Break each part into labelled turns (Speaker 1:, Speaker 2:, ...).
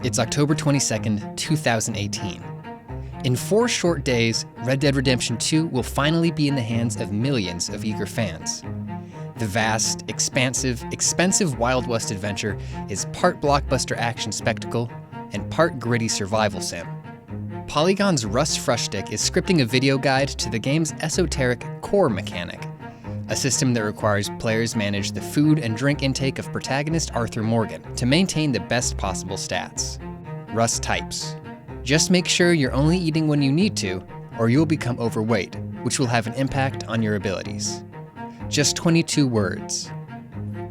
Speaker 1: It's October 22nd, 2018. In 4 short days, Red Dead Redemption 2 will finally be in the hands of millions of eager fans. The vast, expansive, expensive Wild West adventure is part blockbuster action spectacle and part gritty survival sim. Polygon's Russ Frushtick is scripting a video guide to the game's esoteric core mechanic, a system that requires players manage the food and drink intake of protagonist Arthur Morgan to maintain the best possible stats. Russ types, "Just make sure you're only eating when you need to, or you'll become overweight, which will have an impact on your abilities." Just 22 words.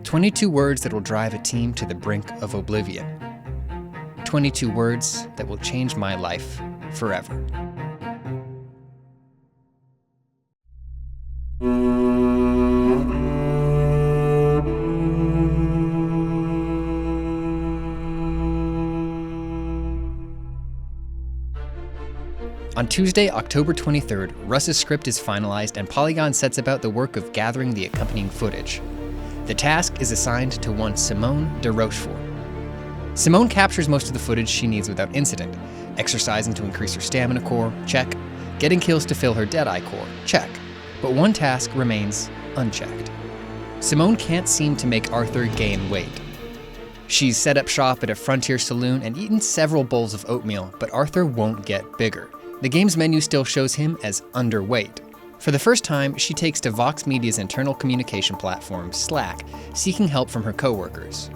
Speaker 1: 22 words that will drive a team to the brink of oblivion. 22 words that will change my life forever. On Tuesday, October 23rd, Russ's script is finalized and Polygon sets about the work of gathering the accompanying footage. The task is assigned to one Simone de Rochefort. Simone captures most of the footage she needs without incident, exercising to increase her stamina core, check, getting kills to fill her Deadeye core, check, but one task remains unchecked. Simone can't seem to make Arthur gain weight. She's set up shop at a frontier saloon and eaten several bowls of oatmeal, but Arthur won't get bigger. The game's menu still shows him as underweight. For the first time, she takes to Vox Media's internal communication platform, Slack, seeking help from her coworkers.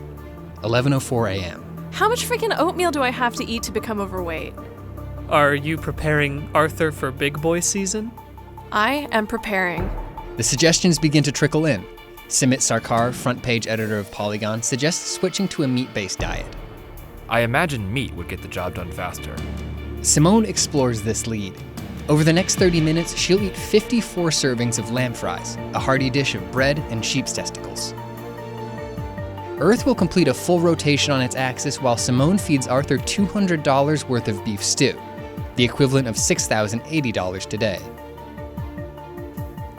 Speaker 1: 11:04 a.m.
Speaker 2: How much freaking oatmeal do I have to eat to become overweight?
Speaker 3: Are you preparing Arthur for big boy season?
Speaker 2: I am preparing.
Speaker 1: The suggestions begin to trickle in. Simit Sarkar, front page editor of Polygon, suggests switching to a meat-based diet.
Speaker 4: I imagine meat would get the job done faster.
Speaker 1: Simone explores this lead. Over the next 30 minutes, she'll eat 54 servings of lamb fries, a hearty dish of bread and sheep's testicles. Earth will complete a full rotation on its axis while Simone feeds Arthur $200 worth of beef stew, the equivalent of $6,080 today.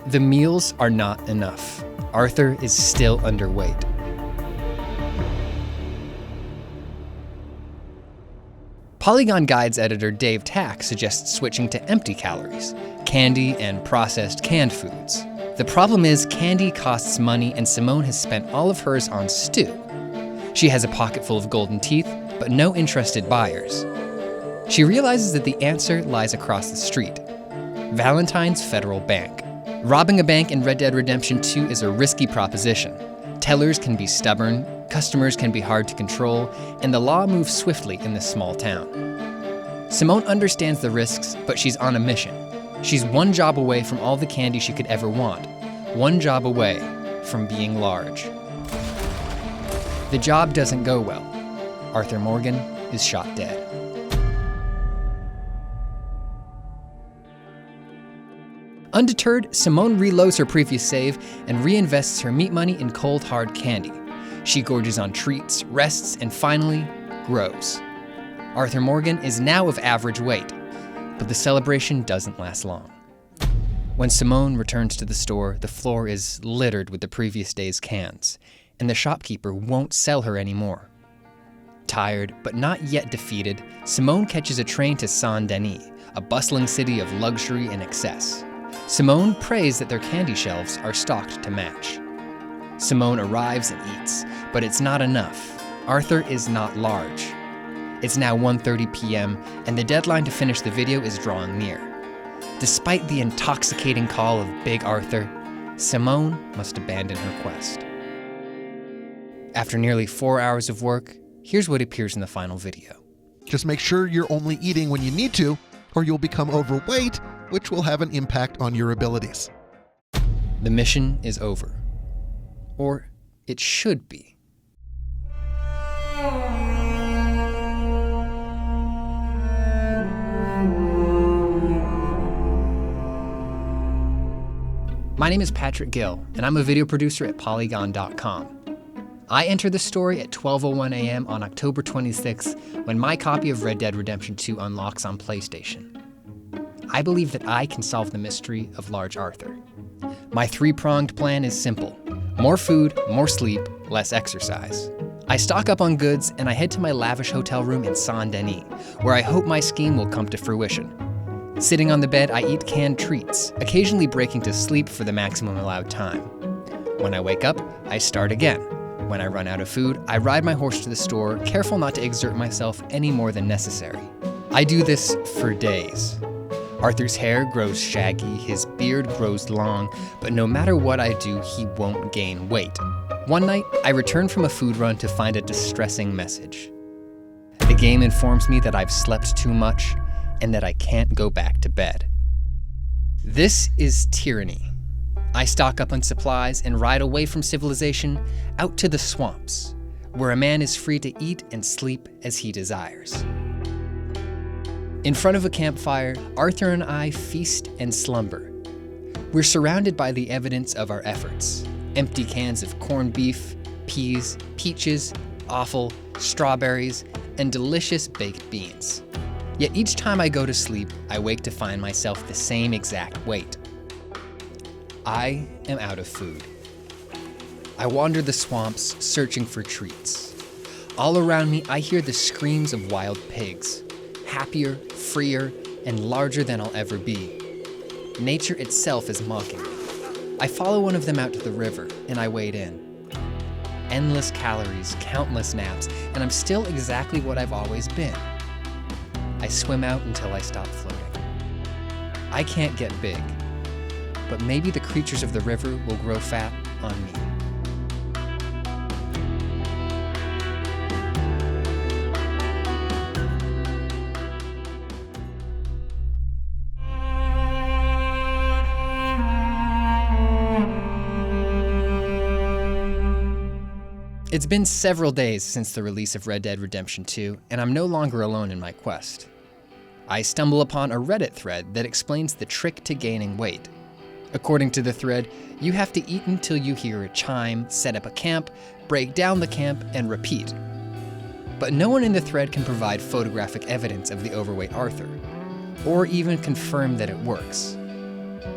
Speaker 1: The meals are not enough. Arthur is still underweight. Polygon Guides editor Dave Tack suggests switching to empty calories, candy and processed canned foods. The problem is candy costs money and Simone has spent all of hers on stew. She has a pocket full of golden teeth, but no interested buyers. She realizes that the answer lies across the street. Valentine's Federal Bank. Robbing a bank in Red Dead Redemption 2 is a risky proposition. Tellers can be stubborn, customers can be hard to control, and the law moves swiftly in this small town. Simone understands the risks, but she's on a mission. She's one job away from all the candy she could ever want, one job away from being large. The job doesn't go well. Arthur Morgan is shot dead. Undeterred, Simone reloads her previous save and reinvests her meat money in cold, hard candy. She gorges on treats, rests, and finally, grows. Arthur Morgan is now of average weight, but the celebration doesn't last long. When Simone returns to the store, the floor is littered with the previous day's cans, and the shopkeeper won't sell her anymore. Tired, but not yet defeated, Simone catches a train to Saint-Denis, a bustling city of luxury and excess. Simone prays that their candy shelves are stocked to match. Simone arrives and eats, but it's not enough. Arthur is not large. It's now 1:30 p.m., and the deadline to finish the video is drawing near. Despite the intoxicating call of Big Arthur, Simone must abandon her quest. After nearly 4 hours of work, here's what appears in the final video.
Speaker 5: Just make sure you're only eating when you need to, or you'll become overweight, which will have an impact on your abilities.
Speaker 1: The mission is over. Or it should be. My name is Patrick Gill, and I'm a video producer at Polygon.com. I enter the story at 12:01 a.m. on October 26th, when my copy of Red Dead Redemption 2 unlocks on PlayStation. I believe that I can solve the mystery of Large Arthur. My 3-pronged plan is simple. More food, more sleep, less exercise. I stock up on goods and I head to my lavish hotel room in Saint-Denis, where I hope my scheme will come to fruition. Sitting on the bed, I eat canned treats, occasionally breaking to sleep for the maximum allowed time. When I wake up, I start again. When I run out of food, I ride my horse to the store, careful not to exert myself any more than necessary. I do this for days. Arthur's hair grows shaggy, his beard grows long, but no matter what I do, he won't gain weight. One night, I return from a food run to find a distressing message. The game informs me that I've slept too much and that I can't go back to bed. This is tyranny. I stock up on supplies and ride away from civilization out to the swamps, where a man is free to eat and sleep as he desires. In front of a campfire, Arthur and I feast and slumber. We're surrounded by the evidence of our efforts. Empty cans of corned beef, peas, peaches, offal, strawberries, and delicious baked beans. Yet each time I go to sleep, I wake to find myself the same exact weight. I am out of food. I wander the swamps, searching for treats. All around me, I hear the screams of wild pigs, happier, freer, and larger than I'll ever be. Nature itself is mocking me. I follow one of them out to the river, and I wade in. Endless calories, countless naps, and I'm still exactly what I've always been. I swim out until I stop floating. I can't get big, but maybe the creatures of the river will grow fat on me. It's been several days since the release of Red Dead Redemption 2, and I'm no longer alone in my quest. I stumble upon a Reddit thread that explains the trick to gaining weight. According to the thread, you have to eat until you hear a chime, set up a camp, break down the camp, and repeat. But no one in the thread can provide photographic evidence of the overweight Arthur, or even confirm that it works.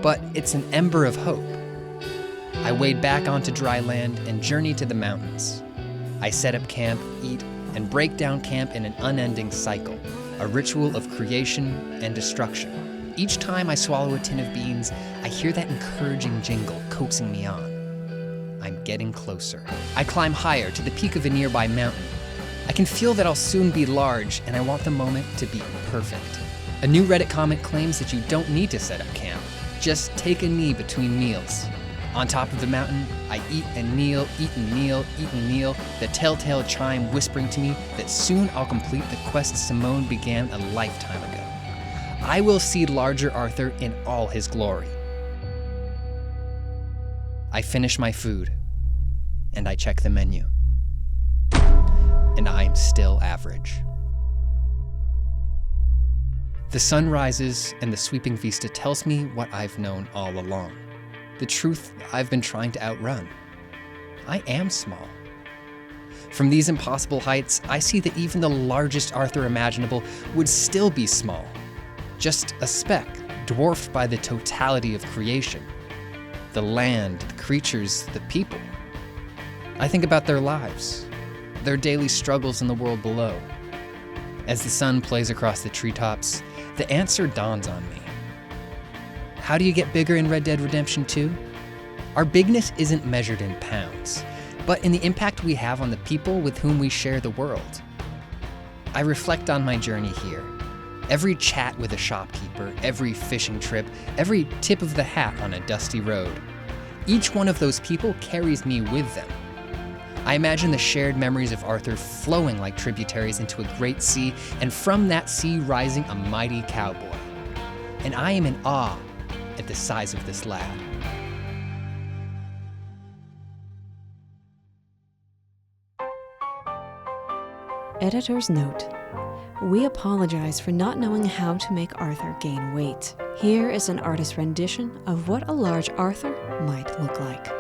Speaker 1: But it's an ember of hope. I wade back onto dry land and journey to the mountains. I set up camp, eat, and break down camp in an unending cycle, a ritual of creation and destruction. Each time I swallow a tin of beans, I hear that encouraging jingle coaxing me on. I'm getting closer. I climb higher to the peak of a nearby mountain. I can feel that I'll soon be large, and I want the moment to be perfect. A new Reddit comment claims that you don't need to set up camp. Just take a knee between meals. On top of the mountain, I eat and kneel, eat and kneel, eat and kneel, the telltale chime whispering to me that soon I'll complete the quest Simone began a lifetime ago. I will see larger Arthur in all his glory. I finish my food, and I check the menu. And I'm still average. The sun rises, and the sweeping vista tells me what I've known all along. The truth I've been trying to outrun. I am small. From these impossible heights, I see that even the largest Arthur imaginable would still be small. Just a speck, dwarfed by the totality of creation. The land, the creatures, the people. I think about their lives, their daily struggles in the world below. As the sun plays across the treetops, the answer dawns on me. How do you get bigger in Red Dead Redemption 2? Our bigness isn't measured in pounds, but in the impact we have on the people with whom we share the world. I reflect on my journey here. Every chat with a shopkeeper, every fishing trip, every tip of the hat on a dusty road. Each one of those people carries me with them. I imagine the shared memories of Arthur flowing like tributaries into a great sea, and from that sea rising a mighty cowboy. And I am in awe at the size of this lad.
Speaker 6: Editor's note. We apologize for not knowing how to make Arthur gain weight. Here is an artist's rendition of what a large Arthur might look like.